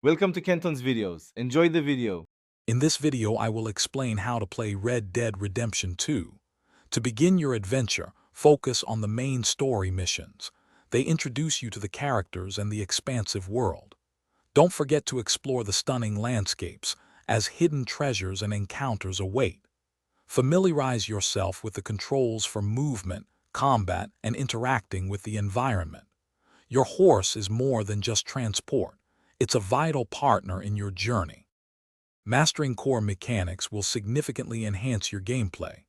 Welcome to Kenton's videos. Enjoy the video. In this video, I will explain how to play Red Dead Redemption 2. To begin your adventure, focus on the main story missions. They introduce you to the characters and the expansive world. Don't forget to explore the stunning landscapes, as hidden treasures and encounters await. Familiarize yourself with the controls for movement, combat, and interacting with the environment. Your horse is more than just transport. It's a vital partner in your journey. Mastering core mechanics will significantly enhance your gameplay.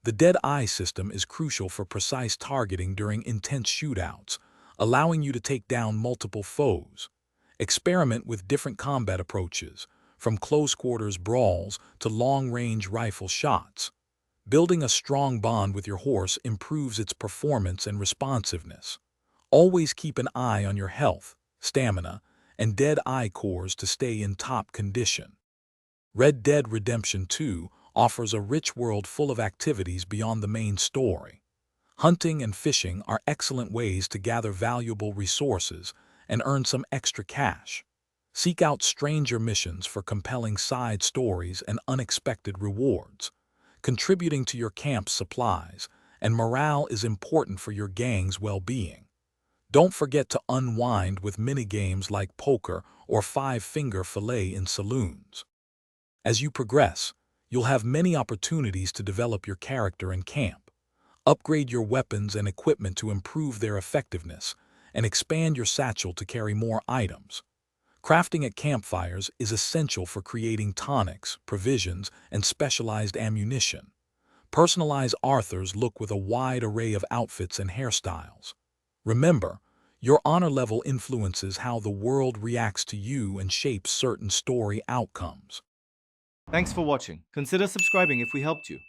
The Dead Eye system is crucial for precise targeting during intense shootouts, allowing you to take down multiple foes. Experiment with different combat approaches, from close-quarters brawls to long-range rifle shots. Building a strong bond with your horse improves its performance and responsiveness. Always keep an eye on your health, stamina, and Dead Eye cores to stay in top condition. Red Dead Redemption 2 offers a rich world full of activities beyond the main story. Hunting and fishing are excellent ways to gather valuable resources and earn some extra cash. Seek out stranger missions for compelling side stories and unexpected rewards. Contributing to your camp's supplies and morale is important for your gang's well-being. Don't forget to unwind with minigames like poker or five-finger fillet in saloons. As you progress, you'll have many opportunities to develop your character in camp. Upgrade your weapons and equipment to improve their effectiveness, and expand your satchel to carry more items. Crafting at campfires is essential for creating tonics, provisions, and specialized ammunition. Personalize Arthur's look with a wide array of outfits and hairstyles. Remember, your honor level influences how the world reacts to you and shapes certain story outcomes. Thanks for watching. Consider subscribing if we helped you.